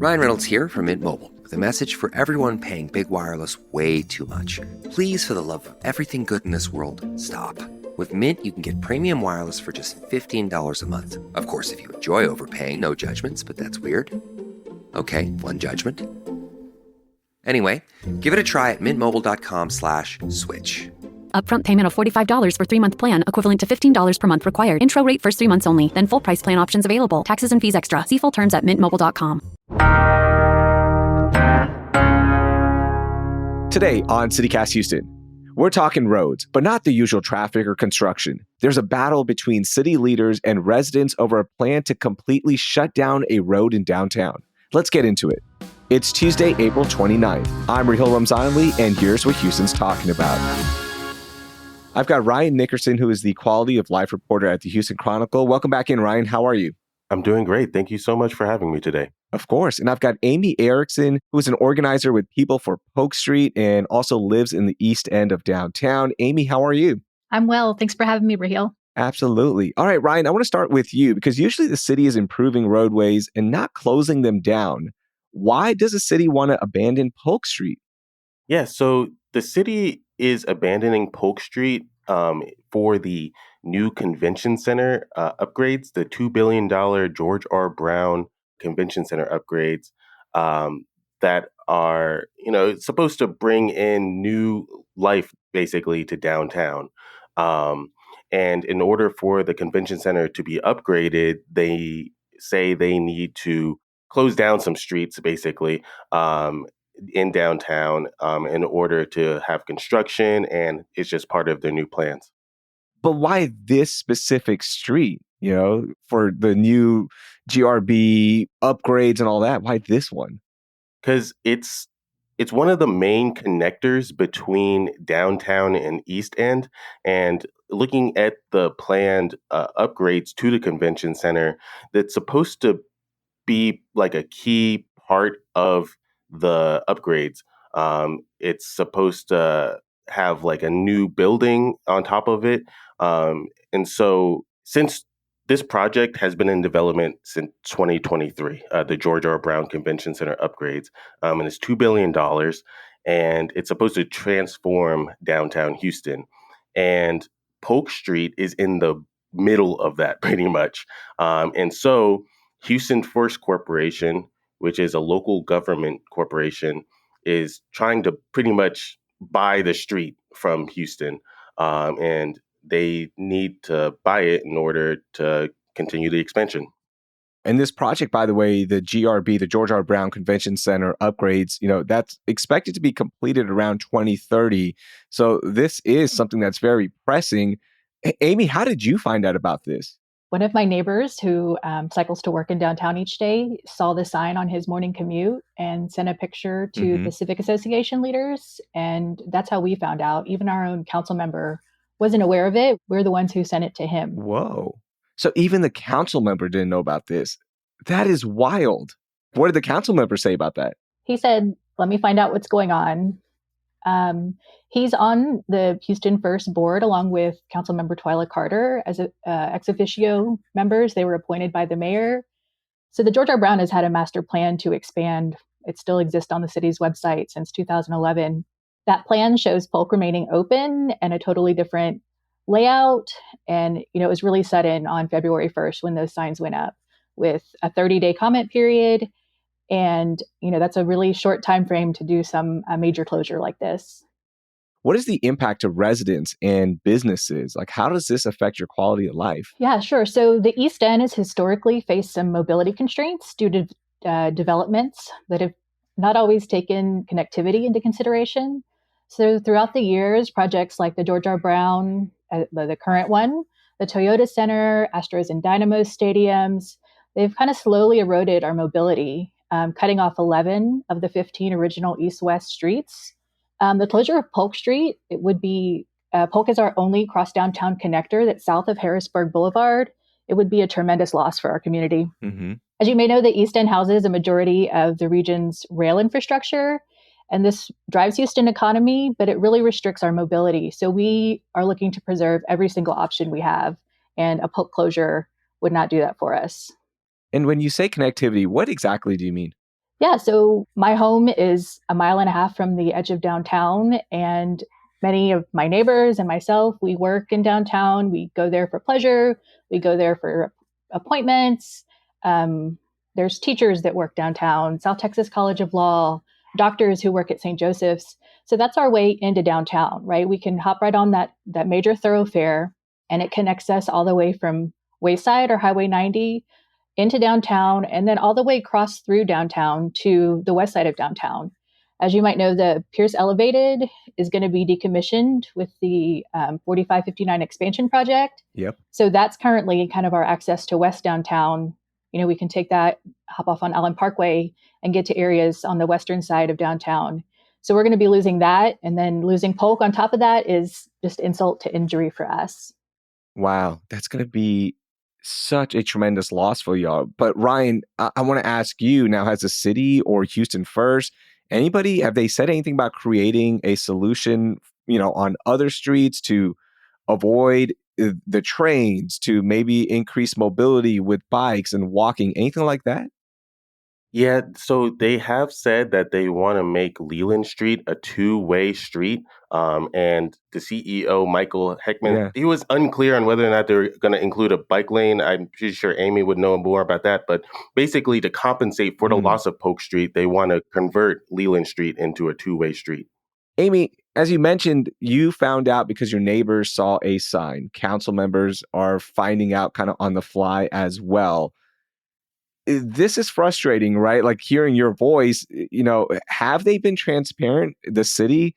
Ryan Reynolds here from Mint Mobile with a message for everyone paying big wireless way too much. Please, for the love of everything good in this world, stop. With Mint, you can get premium wireless for just $15 a month. Of course, if you enjoy overpaying, no judgments, but that's weird. Okay, one judgment. Anyway, give it a try at mintmobile.com/switch. Upfront payment of $45 for 3-month plan, equivalent to $15 per month required. Intro rate first 3 months only, then full price plan options available. Taxes and fees extra. See full terms at mintmobile.com. Today on CityCast Houston, we're talking roads, but not the usual traffic or construction. There's a battle between city leaders and residents over a plan to completely shut down a road in downtown. Let's get into it. It's Tuesday, April 29th. I'm Raheel Ramzanali, and here's what Houston's talking about. I've got Ryan Nickerson, who is the quality of life reporter at the Houston Chronicle. Welcome back in, Ryan. How are you? I'm doing great. Thank you so much for having me today. Of course. And I've got Amy Erickson, who is an organizer with People for Polk Street and also lives in the east end of downtown. Amy, how are you? I'm well. Thanks for having me, Raheel. Absolutely. All right, Ryan, I want to start with you because usually the city is improving roadways and not closing them down. Why does a city want to abandon Polk Street? Yeah, so the city is abandoning Polk Street for the new convention center upgrades, the $2 billion George R. Brown Convention Center upgrades that are, supposed to bring in new life basically to downtown. And in order for the convention center to be upgraded, they say they need to close down some streets basically in downtown in order to have construction, and it's just part of their new plans. But why this specific street, for the new GRB upgrades and all that? Why this one? Because it's one of the main connectors between downtown and East End, and looking at the planned upgrades to the convention center, that's supposed to be like a key part of the upgrades. It's supposed to have like a new building on top of it. And so since this project has been in development since 2023, the George R. Brown Convention Center upgrades, and it's $2 billion, and it's supposed to transform downtown Houston. And Polk Street is in the middle of that pretty much. And so Houston First Corporation, which is a local government corporation, is trying to pretty much buy the street from Houston. And they need to buy it in order to continue the expansion. And this project, by the way, the GRB, the George R. Brown Convention Center upgrades, that's expected to be completed around 2030. So this is something that's very pressing. Amy, how did you find out about this? One of my neighbors who cycles to work in downtown each day saw the sign on his morning commute and sent a picture to the Civic Association leaders. And that's how we found out. Even our own council member wasn't aware of it. We're the ones who sent it to him. Whoa. So even the council member didn't know about this. That is wild. What did the council member say about that? He said, let me find out what's going on. He's on the Houston First board along with Councilmember Twyla Carter as ex officio members. They were appointed by the mayor. So the George R. Brown has had a master plan to expand. It still exists on the city's website since 2011. That plan shows Polk remaining open and a totally different layout. And, it was really set in on February 1st when those signs went up with a 30-day comment period. And, that's a really short time frame to do a major closure like this. What is the impact to residents and businesses? Like, how does this affect your quality of life? Yeah, sure. So the East End has historically faced some mobility constraints due to developments that have not always taken connectivity into consideration. So throughout the years, projects like the George R. Brown, the current one, the Toyota Center, Astros and Dynamos stadiums, they've kind of slowly eroded our mobility, cutting off 11 of the 15 original east-west streets. The closure of Polk Street, it would be, Polk is our only cross-downtown connector that's south of Harrisburg Boulevard. It would be a tremendous loss for our community. Mm-hmm. As you may know, the East End houses a majority of the region's rail infrastructure, and this drives Houston economy, but it really restricts our mobility. So we are looking to preserve every single option we have, and a Polk closure would not do that for us. And when you say connectivity, what exactly do you mean? Yeah, so my home is a mile and a half from the edge of downtown, and many of my neighbors and myself, we work in downtown. We go there for pleasure. We go there for appointments. Um, there's teachers that work downtown, South Texas College of Law, doctors who work at St. Joseph's. So that's our way into downtown, right? We can hop right on that major thoroughfare, and it connects us all the way from Wayside or Highway 90 into downtown, and then all the way across through downtown to the west side of downtown. As you might know, the Pierce Elevated is going to be decommissioned with the 4559 expansion project. Yep. So that's currently kind of our access to west downtown. You know, we can take that, hop off on Allen Parkway, and get to areas on the western side of downtown. So we're going to be losing that. And then losing Polk on top of that is just insult to injury for us. Wow, that's going to be such a tremendous loss for y'all. But Ryan, I want to ask you now, has the city or Houston First, anybody, have they said anything about creating a solution, on other streets to avoid the trains, to maybe increase mobility with bikes and walking, anything like that? Yeah, so they have said that they want to make Leland Street a two-way street. And the CEO, Michael Heckman, Yeah. he was unclear on whether or not they're going to include a bike lane. I'm pretty sure Amy would know more about that. But basically, to compensate for the loss of Polk Street, they want to convert Leland Street into a two-way street. Amy, as you mentioned, you found out because your neighbors saw a sign. Council members are finding out kind of on the fly as well. This is frustrating, right? Like hearing your voice, have they been transparent, the city,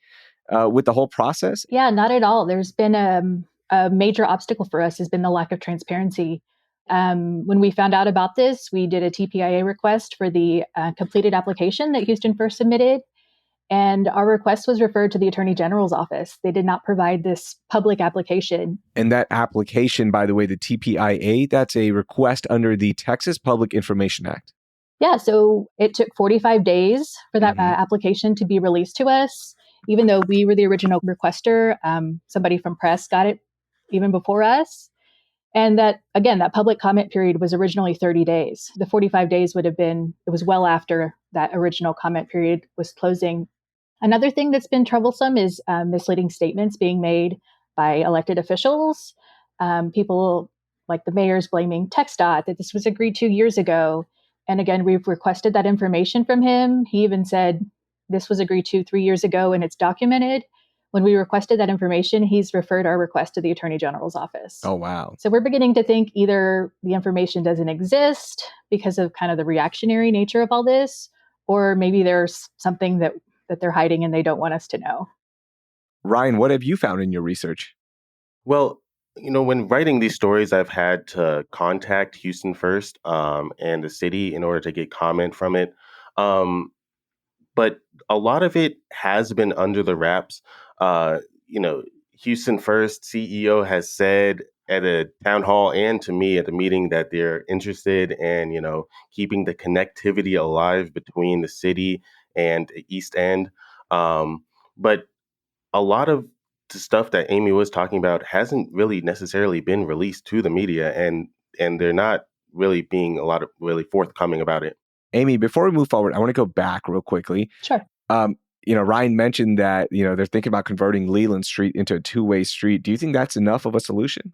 with the whole process? Yeah, not at all. There's been a major obstacle for us has been the lack of transparency. When we found out about this, we did a TPIA request for the completed application that Houston First submitted. And our request was referred to the Attorney General's office. They did not provide this public application. And that application, by the way, the TPIA, that's a request under the Texas Public Information Act. Yeah, so it took 45 days for that application to be released to us. Even though we were the original requester, somebody from press got it even before us. And that public comment period was originally 30 days. The 45 days it was well after that original comment period was closing. Another thing that's been troublesome is misleading statements being made by elected officials. People like the mayor's blaming TxDOT that this was agreed to years ago. And again, we've requested that information from him. He even said this was agreed to 3 years ago and it's documented. When we requested that information, he's referred our request to the Attorney General's office. Oh, wow. So we're beginning to think either the information doesn't exist because of kind of the reactionary nature of all this, or maybe there's something that they're hiding and they don't want us to know. Ryan, what have you found in your research? Well, when writing these stories, I've had to contact Houston First and the city in order to get comment from it. But a lot of it has been under the wraps. Houston First CEO has said at a town hall and to me at the meeting that they're interested in, keeping the connectivity alive between the city and East End. But a lot of the stuff that Amy was talking about hasn't really necessarily been released to the media, and they're not really being really forthcoming about it. Amy, before we move forward, I want to go back real quickly. Sure. Ryan mentioned that, they're thinking about converting Leland Street into a two-way street. Do you think that's enough of a solution?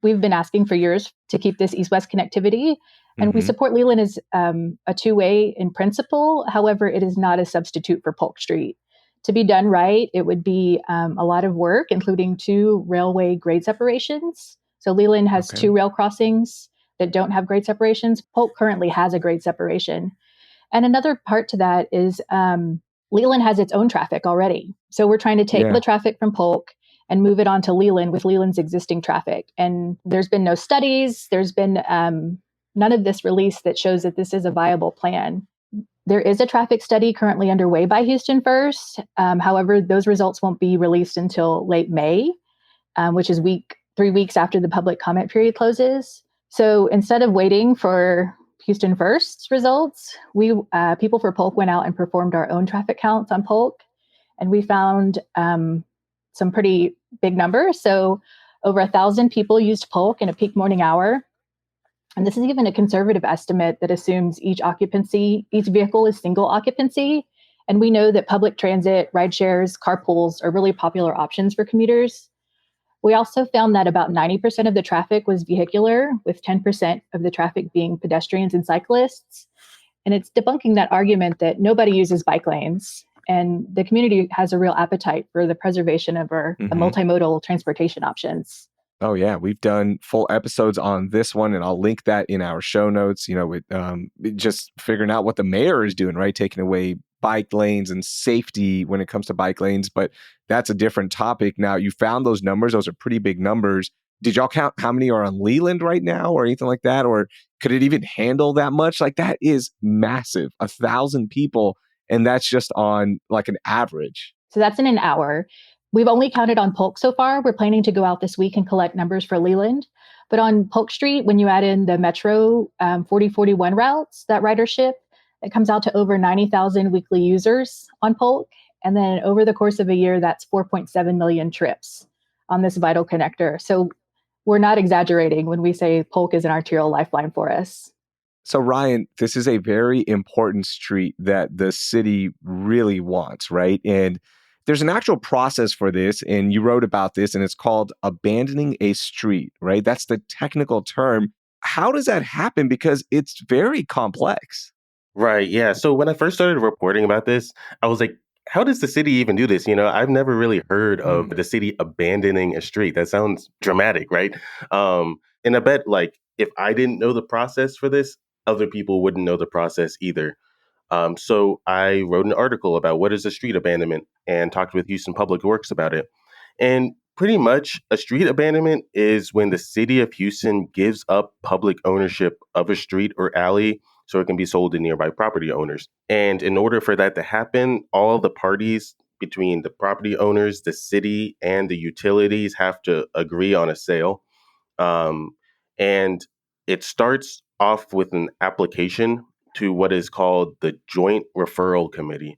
We've been asking for years to keep this east-west connectivity, and we support Leland as a two-way in principle. However, it is not a substitute for Polk Street. To be done right, it would be a lot of work, including 2 railway grade separations. So Leland has 2 rail crossings that don't have grade separations. Polk currently has a grade separation. And another part to that is Leland has its own traffic already. So we're trying to take the traffic from Polk and move it onto Leland with Leland's existing traffic. And there's been no studies. There's been none of this release that shows that this is a viable plan. There is a traffic study currently underway by Houston First. However, those results won't be released until late May, which is 3 weeks after the public comment period closes. So instead of waiting for Houston First's results, we People for Polk went out and performed our own traffic counts on Polk, and we found some pretty big numbers. So over 1,000 people used Polk in a peak morning hour. And this is even a conservative estimate that assumes each vehicle is single occupancy. And we know that public transit, ride shares, carpools are really popular options for commuters. We also found that about 90% of the traffic was vehicular, with 10% of the traffic being pedestrians and cyclists. And it's debunking that argument that nobody uses bike lanes. And the community has a real appetite for the preservation of our multimodal transportation options. Oh, yeah. We've done full episodes on this one, and I'll link that in our show notes, with just figuring out what the mayor is doing, right? Taking away bike lanes and safety when it comes to bike lanes. But that's a different topic. Now, you found those numbers. Those are pretty big numbers. Did y'all count how many are on Leland right now or anything like that? Or could it even handle that much? Like, that is massive. 1,000 people. And that's just on like an average. So that's in an hour. We've only counted on Polk so far. We're planning to go out this week and collect numbers for Leland. But on Polk Street, when you add in the Metro 4041 routes, that ridership, it comes out to over 90,000 weekly users on Polk. And then over the course of a year, that's 4.7 million trips on this vital connector. So we're not exaggerating when we say Polk is an arterial lifeline for us. So, Ryan, this is a very important street that the city really wants, right? And there's an actual process for this, and you wrote about this, and it's called abandoning a street, right? That's the technical term. How does that happen? Because it's very complex. Right. Yeah. So when I first started reporting about this, I was like, how does the city even do this? I've never really heard of the city abandoning a street. That sounds dramatic, right? And I bet, like, if I didn't know the process for this, other people wouldn't know the process either. So I wrote an article about what is a street abandonment and talked with Houston Public Works about it. And pretty much a street abandonment is when the city of Houston gives up public ownership of a street or alley so it can be sold to nearby property owners. And in order for that to happen, all the parties between the property owners, the city, and the utilities have to agree on a sale. And it starts off with an application to what is called the Joint Referral Committee,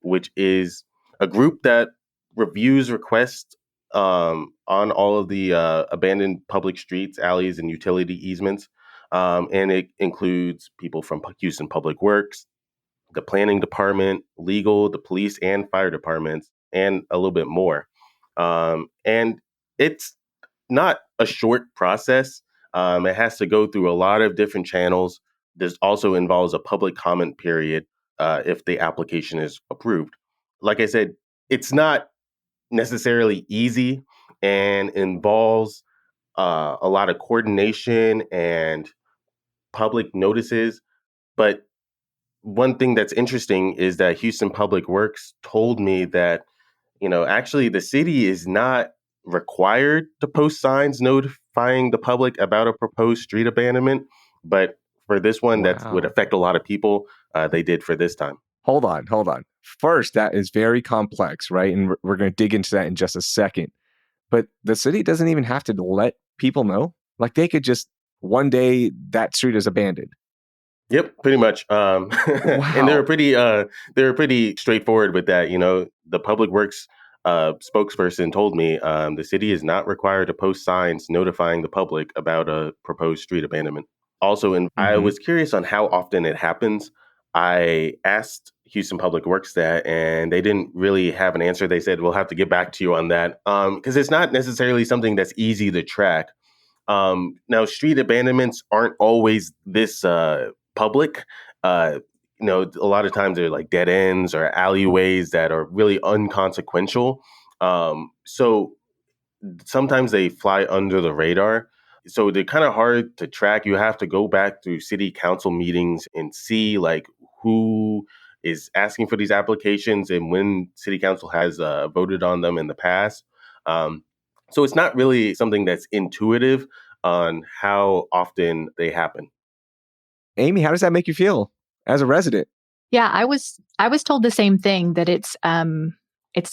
which is a group that reviews requests on all of the abandoned public streets, alleys, and utility easements. And it includes people from Houston Public Works, the planning department, legal, the police and fire departments, and a little bit more. And it's not a short process. It has to go through a lot of different channels. This also involves a public comment period if the application is approved. Like I said, it's not necessarily easy and involves a lot of coordination and public notices. But one thing that's interesting is that Houston Public Works told me that, actually the city is not required to post signs notifying the public about a proposed street abandonment. But for this one, that would affect a lot of people. They did for this time. Hold on. First, that is very complex, right? And we're going to dig into that in just a second. But the city doesn't even have to let people know. Like, they could just, one day, that street is abandoned. Yep, pretty much. Wow. And they're pretty straightforward with that. The Public Works spokesperson told me the city is not required to post signs notifying the public about a proposed street abandonment. Also, I was curious on how often it happens. I asked Houston Public Works that, and they didn't really have an answer. They said, we'll have to get back to you on that, because it's not necessarily something that's easy to track. Now, street abandonments aren't always this public. A lot of times they're like dead ends or alleyways that are really inconsequential. So sometimes they fly under the radar. So they're kind of hard to track. You have to go back through city council meetings and see like who is asking for these applications and when city council has voted on them in the past. So it's not really something that's intuitive on how often they happen. Amy, how does that make you feel as a resident? Yeah, I was told the same thing, that it's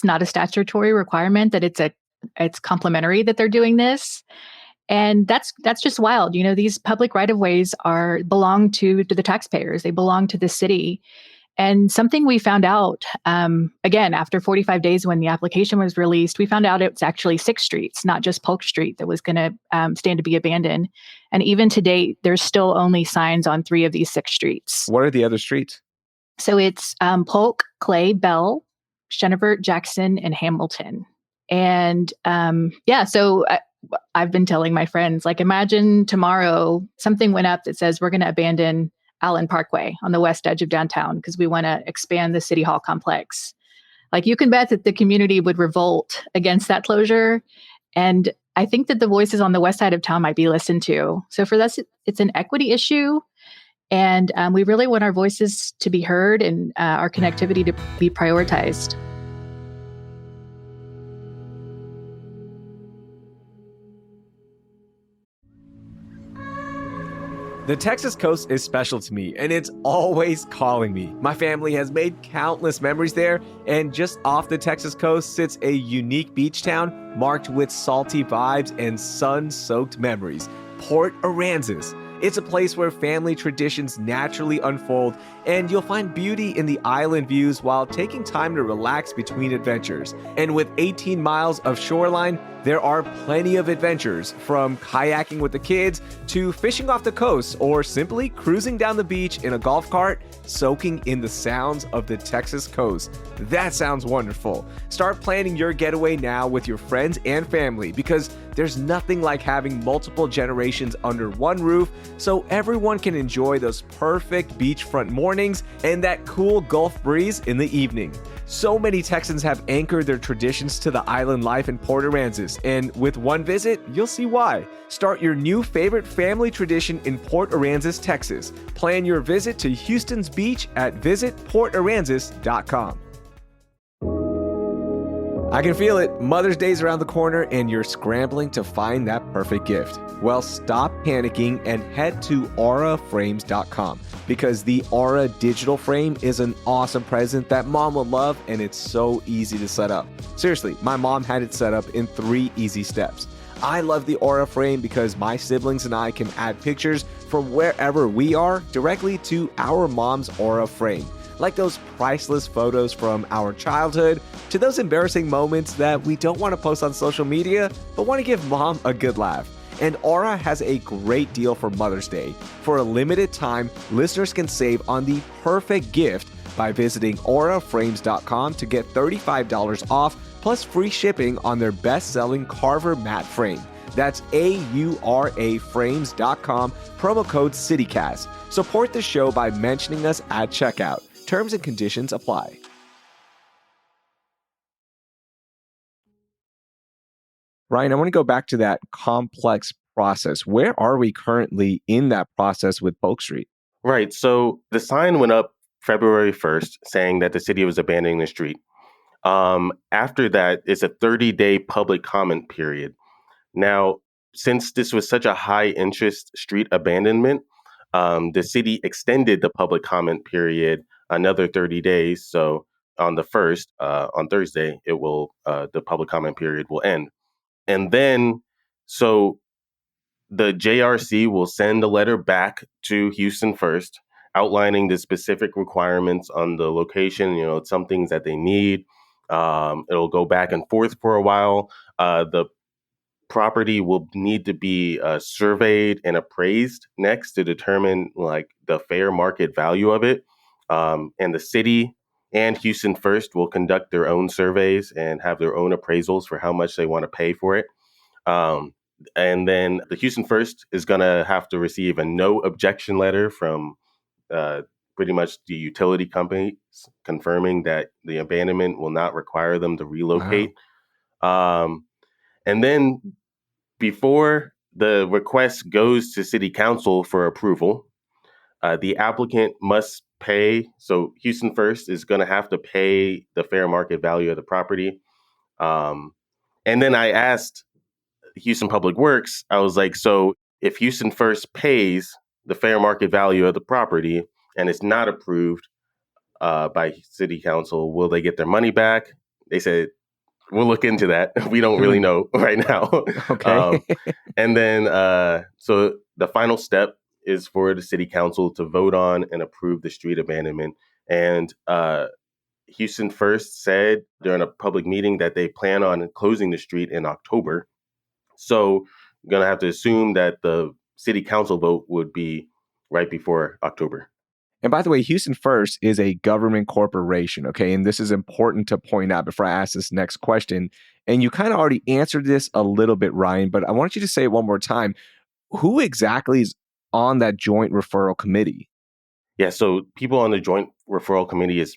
not a statutory requirement, that it's complimentary that they're doing this. And that's just wild. These public right-of-ways belong to the taxpayers. They belong to the city. And something we found out, again, after 45 days when the application was released, we found out it's actually 6 streets, not just Polk Street, that was going to stand to be abandoned. And even to date, there's still only signs on 3 of these 6 streets. What are the other streets? So it's Polk, Clay, Bell, Shenevert, Jackson, and Hamilton. And so I've been telling my friends, like, imagine tomorrow something went up that says we're going to abandon Allen Parkway on the west edge of downtown because we want to expand the City Hall complex. Like, you can bet that the community would revolt against that closure. And I think that the voices on the west side of town might be listened to. So for us, it's an equity issue. And we really want our voices to be heard and our connectivity to be prioritized. The Texas coast is special to me, and it's always calling me. My family has made countless memories there, and just off the Texas coast sits a unique beach town marked with salty vibes and sun-soaked memories, Port Aransas. It's a place where family traditions naturally unfold, and you'll find beauty in the island views while taking time to relax between adventures. And with 18 miles of shoreline, there are plenty of adventures, from kayaking with the kids to fishing off the coast or simply cruising down the beach in a golf cart, soaking in the sounds of the Texas coast. That sounds wonderful. Start planning your getaway now with your friends and family, because there's nothing like having multiple generations under one roof so everyone can enjoy those perfect beachfront mornings and that cool Gulf breeze in the evening. So many Texans have anchored their traditions to the island life in Port Aransas, and with one visit, you'll see why. Start your new favorite family tradition in Port Aransas, Texas. Plan your visit to Houston's beach at visitportaransas.com. I can feel it. Mother's Day's around the corner and you're scrambling to find that perfect gift. Well, stop panicking and head to auraframes.com, because the Aura digital frame is an awesome present that mom will love, and it's so easy to set up. Seriously, my mom had it set up in 3 easy steps. I love the Aura frame because my siblings and I can add pictures from wherever we are directly to our mom's Aura frame. Like those priceless photos from our childhood to those embarrassing moments that we don't want to post on social media, but want to give mom a good laugh. And Aura has a great deal for Mother's Day. For a limited time, listeners can save on the perfect gift by visiting auraframes.com to get $35 off plus free shipping on their best-selling Carver matte frame. That's auraframes.com, promo code CityCast. Support the show by mentioning us at checkout. Terms and conditions apply. Ryan, I want to go back to that complex process. Where are we currently in that process with Polk Street? Right. So the sign went up February 1st saying that the city was abandoning the street. After that, it's a 30-day public comment period. Now, since this was such a high-interest street abandonment, the city extended the public comment period another 30 days. So on the 1st, on Thursday, the public comment period will end. And then, so the JRC will send a letter back to Houston First outlining the specific requirements on the location, some things that they need. It'll go back and forth for a while. The property will need to be surveyed and appraised next to determine like the fair market value of it. And the city and Houston First will conduct their own surveys and have their own appraisals for how much they want to pay for it. And then the Houston First is going to have to receive a no objection letter from pretty much the utility companies confirming that the abandonment will not require them to relocate. Wow. And then before the request goes to city council for approval, the applicant must pay. So Houston First is going to have to pay the fair market value of the property. And then I asked Houston Public Works, I was like, so if Houston First pays the fair market value of the property and it's not approved by city council, will they get their money back? They said, we'll look into that. We don't really know right now. Okay. And then, so the final step is for the city council to vote on and approve the street abandonment. And Houston First said during a public meeting that they plan on closing the street in October. So I'm going to have to assume that the city council vote would be right before October. And by the way, Houston First is a government corporation, okay? And this is important to point out before I ask this next question. And you kind of already answered this a little bit, Ryan, but I want you to say it one more time. Who exactly is on that joint referral committee? Yeah, so people on the joint referral committee is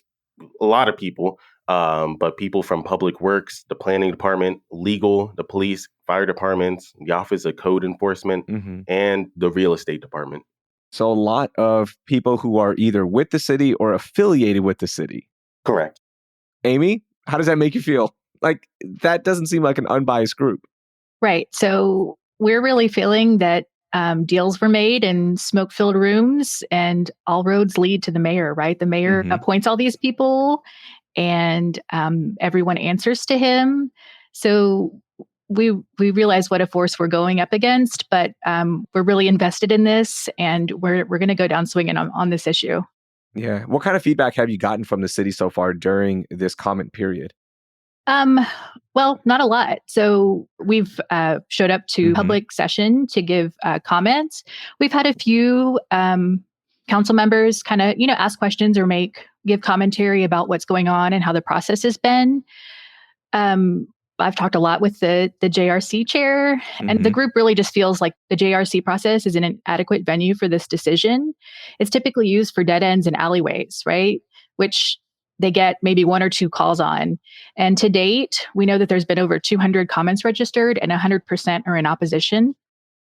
a lot of people, but people from Public Works, the planning department, legal, the police, fire departments, the Office of Code Enforcement, and the real estate department. So a lot of people who are either with the city or affiliated with the city. Correct. Amy, how does that make you feel? Like, that doesn't seem like an unbiased group. Right. So we're really feeling that deals were made in smoke-filled rooms and all roads lead to the mayor, right? The mayor appoints all these people and everyone answers to him. So we realize what a force we're going up against, but we're really invested in this and we're going to go down swinging on this issue. Yeah. What kind of feedback have you gotten from the city so far during this comment period? Well, not a lot. So we've showed up to public session to give comments. We've had a few council members kind of, ask questions or give commentary about what's going on and how the process has been. I've talked a lot with the JRC chair, and the group really just feels like the JRC process is an adequate venue for this decision. It's typically used for dead ends and alleyways, right? Which they get maybe 1 or 2 calls on. And to date, we know that there's been over 200 comments registered and 100% are in opposition.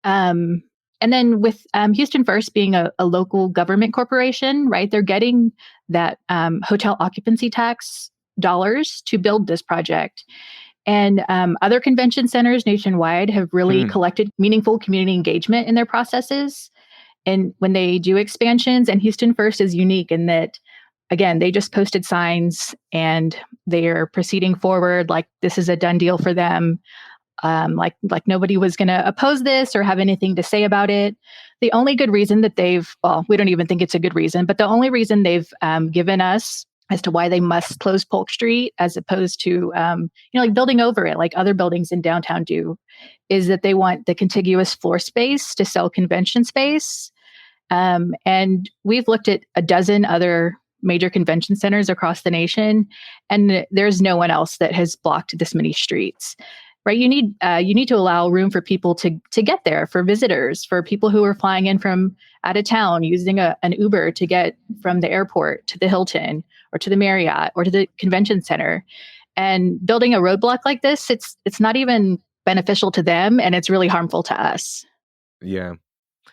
And then with Houston First being a local government corporation, right, they're getting that hotel occupancy tax dollars to build this project. And other convention centers nationwide have really collected meaningful community engagement in their processes. And when they do expansions, and Houston First is unique in that, again, they just posted signs and they are proceeding forward like this is a done deal for them. Like nobody was going to oppose this or have anything to say about it. The only good reason that we don't even think it's a good reason, but the only reason they've given us as to why they must close Polk Street as opposed to, like building over it like other buildings in downtown do, is that they want the contiguous floor space to sell convention space. And we've looked at a dozen other major convention centers across the nation, and there's no one else that has blocked this many streets. Right? You need to allow room for people to get there, for visitors, for people who are flying in from out of town using an Uber to get from the airport to the Hilton or to the Marriott or to the convention center. And building a roadblock like this, it's not even beneficial to them, and it's really harmful to us. Yeah.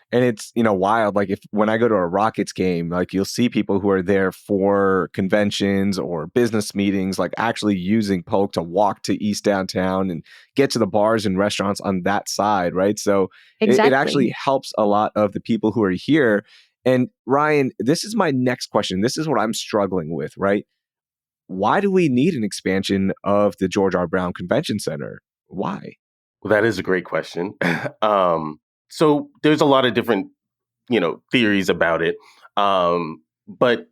And it's, wild. Like when I go to a Rockets game, like you'll see people who are there for conventions or business meetings, like actually using Polk to walk to East Downtown and get to the bars and restaurants on that side, right? So it actually helps a lot of the people who are here. And Ryan, this is my next question. This is what I'm struggling with, right? Why do we need an expansion of the George R. Brown Convention Center? Why? Well, that is a great question. So there's a lot of different, theories about it. But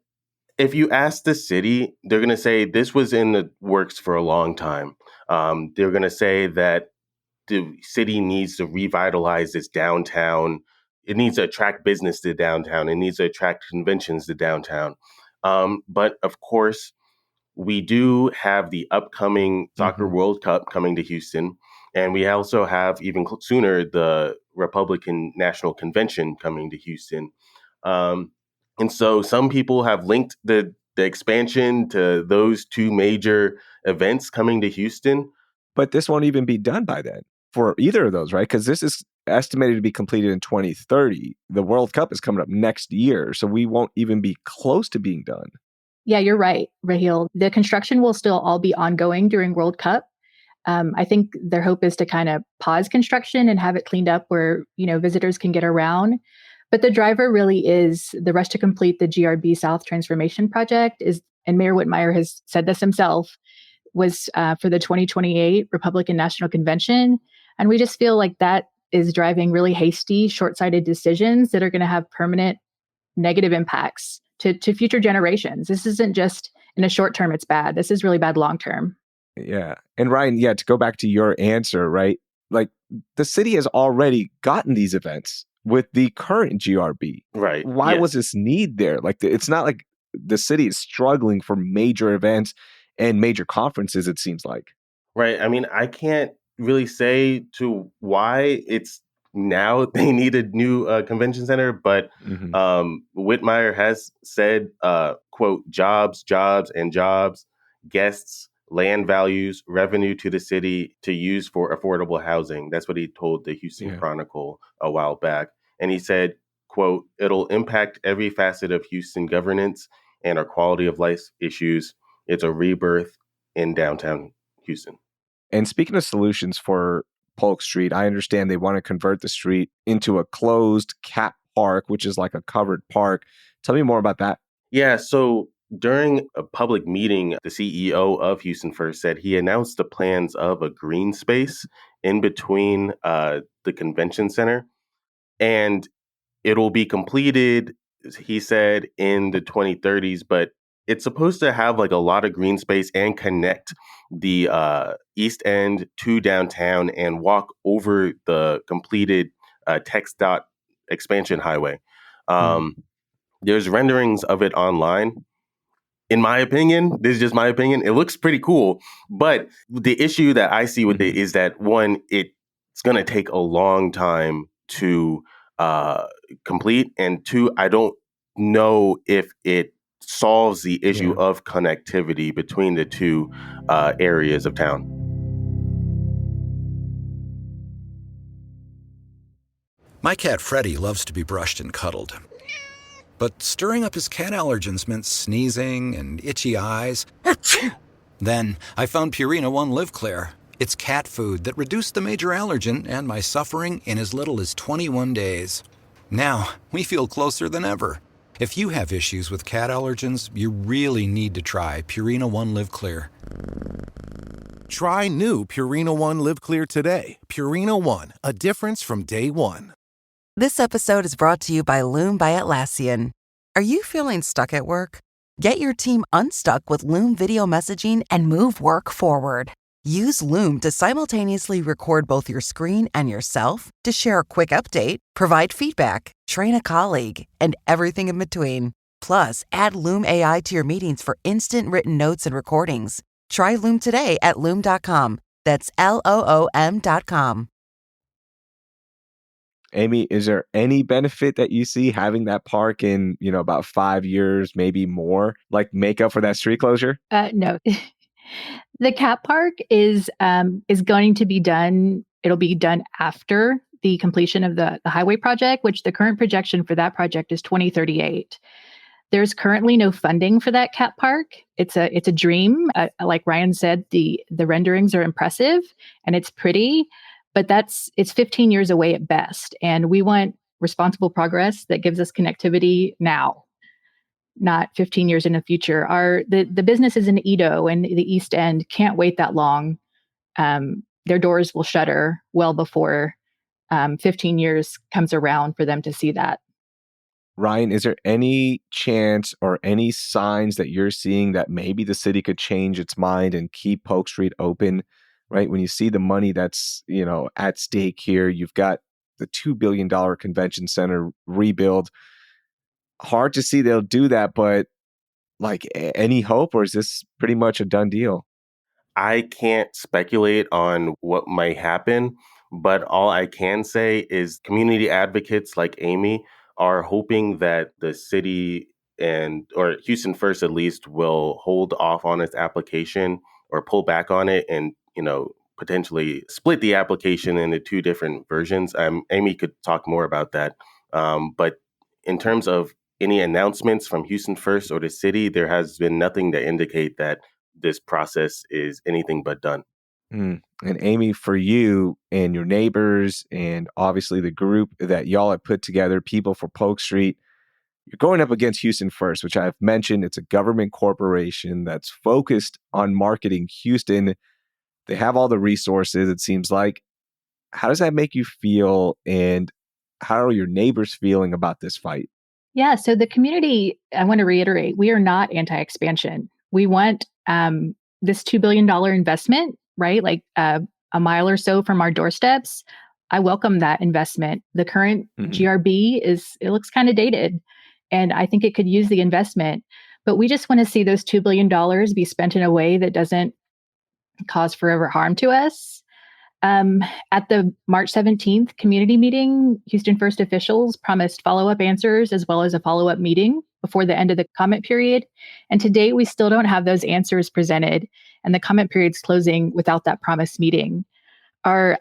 if you ask the city, they're going to say this was in the works for a long time. They're going to say that the city needs to revitalize its downtown. It needs to attract business to downtown. It needs to attract conventions to downtown. But of course, we do have the upcoming Soccer World Cup coming to Houston. And we also have even sooner the Republican National Convention coming to Houston. And so some people have linked the expansion to those 2 major events coming to Houston. But this won't even be done by then for either of those, right? Because this is estimated to be completed in 2030. The World Cup is coming up next year, so we won't even be close to being done. Yeah, you're right, Raheel. The construction will still all be ongoing during World Cup. I think their hope is to kind of pause construction and have it cleaned up where, visitors can get around. But the driver really is the rush to complete the GRB South Transformation Project and Mayor Whitmire has said this himself, was for the 2028 Republican National Convention. And we just feel like that is driving really hasty, short-sighted decisions that are going to have permanent negative impacts to future generations. This isn't just in a short term, it's bad. This is really bad long term. Yeah. And Ryan, to go back to your answer, right? Like the city has already gotten these events with the current GRB. Right. Why yes. was this need there? Like it's not like the city is struggling for major events and major conferences, it seems like. Right. I mean, I can't really say to why it's now they need a new convention center, but Whitmire has said, quote, jobs, jobs, and jobs, guests, land values, revenue to the city to use for affordable housing. That's what he told the Houston Chronicle a while back. And he said, quote, it'll impact every facet of Houston governance and our quality of life issues. It's a rebirth in downtown Houston. And speaking of solutions for Polk Street, I understand they want to convert the street into a closed cat park, which is like a covered park. Tell me more about that. Yeah, so during a public meeting, the CEO of Houston First said he announced the plans of a green space in between the convention center, and it'll be completed, he said, in the 2030s, but it's supposed to have like a lot of green space and connect the East End to downtown and walk over the completed TxDOT expansion highway. There's renderings of it online. In my opinion, this is just my opinion, it looks pretty cool. But the issue that I see with it is that, one, it's going to take a long time to complete. And two, I don't know if it solves the issue of connectivity between the two areas of town. My cat Freddie loves to be brushed and cuddled. But stirring up his cat allergens meant sneezing and itchy eyes. Then I found Purina One Live Clear. It's cat food that reduced the major allergen and my suffering in as little as 21 days. Now, we feel closer than ever. If you have issues with cat allergens, you really need to try Purina One Live Clear. Try new Purina One Live Clear today. Purina One, a difference from day one. This episode is brought to you by Loom by Atlassian. Are you feeling stuck at work? Get your team unstuck with Loom video messaging and move work forward. Use Loom to simultaneously record both your screen and yourself to share a quick update, provide feedback, train a colleague, and everything in between. Plus, add Loom AI to your meetings for instant written notes and recordings. Try Loom today at Loom.com. That's LOOM.com. Amy, is there any benefit that you see having that park in, about 5 years, maybe more, like make up for that street closure? No. The cat park is going to be done. It'll be done after the completion of the highway project, which the current projection for that project is 2038. There's currently no funding for that cat park. It's a dream. Like Ryan said, the renderings are impressive and it's pretty, but it's 15 years away at best. And we want responsible progress that gives us connectivity now, not 15 years in the future. The businesses in Edo and the East End can't wait that long. Their doors will shutter well before 15 years comes around for them to see that. Ryan, is there any chance or any signs that you're seeing that maybe the city could change its mind and keep Polk Street open? Right? When you see the money that's, at stake here, you've got the $2 billion convention center rebuild. Hard to see they'll do that, but like any hope, or is this pretty much a done deal? I can't speculate on what might happen, but all I can say is community advocates like Amy are hoping that the city or Houston First at least will hold off on its application or pull back on it and, potentially split the application into two different versions. Amy could talk more about that. But in terms of any announcements from Houston First or the city, there has been nothing to indicate that this process is anything but done. And Amy, for you and your neighbors and obviously the group that y'all have put together, People for Polk Street, you're going up against Houston First, which I've mentioned. It's a government corporation that's focused on marketing Houston. They have all the resources, it seems like. How does that make you feel, and how are your neighbors feeling about this fight? Yeah, so the community, I want to reiterate, we are not anti-expansion. We want this $2 billion investment, right? Like a mile or so from our doorsteps. I welcome that investment. The current GRB it looks kind of dated, and I think it could use the investment. But we just want to see those $2 billion be spent in a way that doesn't cause forever harm to us. At the March 17th community meeting, Houston First officials promised follow-up answers as well as a follow-up meeting before the end of the comment period. And to date, we still don't have those answers presented, and the comment period's closing without that promised meeting. Our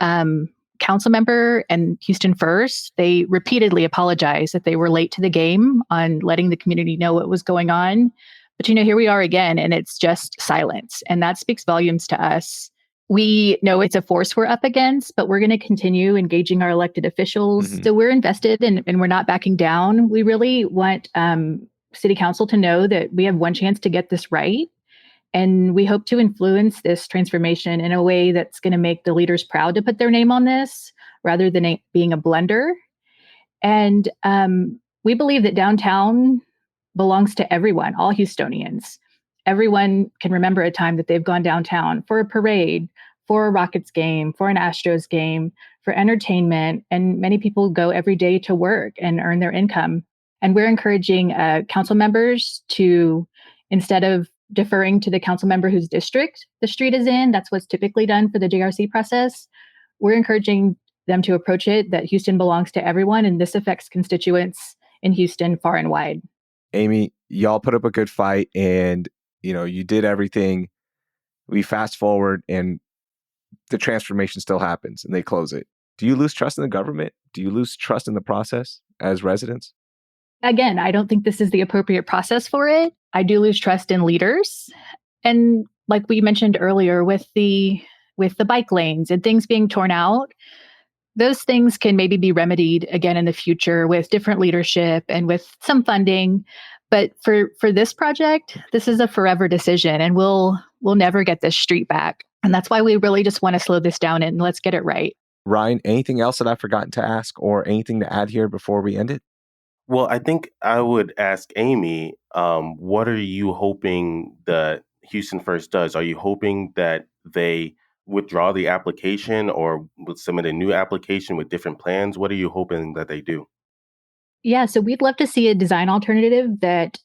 council member and Houston First, they repeatedly apologized that they were late to the game on letting the community know what was going on. But, here we are again, and it's just silence. And that speaks volumes to us. We know it's a force we're up against, but we're going to continue engaging our elected officials. So we're invested and we're not backing down. We really want City Council to know that we have one chance to get this right. And we hope to influence this transformation in a way that's going to make the leaders proud to put their name on this rather than it being a blunder. And we believe that downtown belongs to everyone, all Houstonians. Everyone can remember a time that they've gone downtown for a parade, for a Rockets game, for an Astros game, for entertainment. And many people go every day to work and earn their income. And we're encouraging council members to, instead of deferring to the council member whose district the street is in, that's what's typically done for the JRC process, we're encouraging them to approach it that Houston belongs to everyone, and this affects constituents in Houston far and wide. Amy, y'all put up a good fight, and you did everything. We fast forward and the transformation still happens and they close it. Do you lose trust in the government? Do you lose trust in the process as residents? Again, I don't think this is the appropriate process for it. I do lose trust in leaders. And like we mentioned earlier with the bike lanes and things being torn out, those things can maybe be remedied again in the future with different leadership and with some funding. But for this project, this is a forever decision, and we'll never get this street back. And that's why we really just want to slow this down and let's get it right. Ryan, anything else that I've forgotten to ask or anything to add here before we end it? Well, I think I would ask Amy, what are you hoping that Houston First does? Are you hoping that they withdraw the application or would submit a new application with different plans? What are you hoping that they do? Yeah, so we'd love to see a design alternative that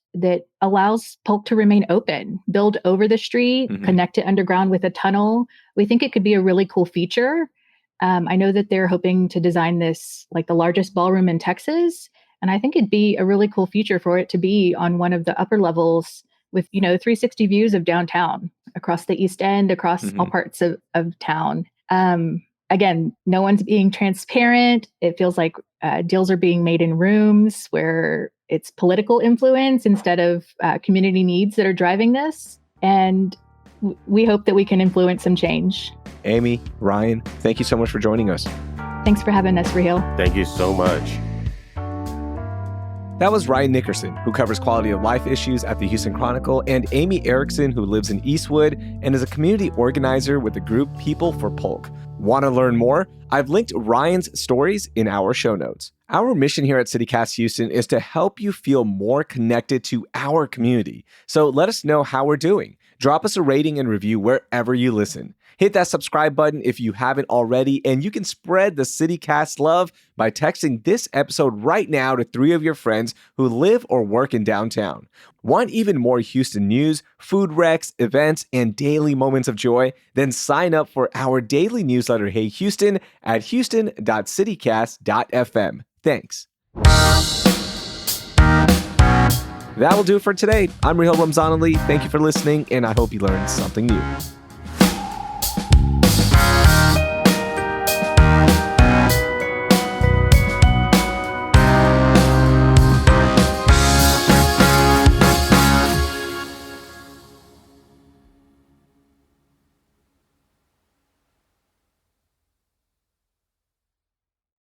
allows Polk to remain open, build over the street, connect it underground with a tunnel. We think it could be a really cool feature. I know that they're hoping to design this like the largest ballroom in Texas. And I think it'd be a really cool feature for it to be on one of the upper levels with, 360 views of downtown across the East End, across all parts of town. Again, no one's being transparent. It feels like deals are being made in rooms where it's political influence instead of community needs that are driving this. And we hope that we can influence some change. Amy, Ryan, thank you so much for joining us. Thanks for having us, Raheel. Thank you so much. That was Ryan Nickerson, who covers quality of life issues at the Houston Chronicle, and Amy Erickson, who lives in Eastwood and is a community organizer with the group People for Polk. Want to learn more? I've linked Ryan's stories in our show notes. Our mission here at CityCast Houston is to help you feel more connected to our community. So let us know how we're doing. Drop us a rating and review wherever you listen. Hit that subscribe button if you haven't already, and you can spread the CityCast love by texting this episode right now to 3 of your friends who live or work in downtown. Want even more Houston news, food recs, events, and daily moments of joy? Then sign up for our daily newsletter, Hey Houston, at houston.citycast.fm. Thanks. That will do it for today. I'm Raheel Ramzanali. Thank you for listening, and I hope you learned something new.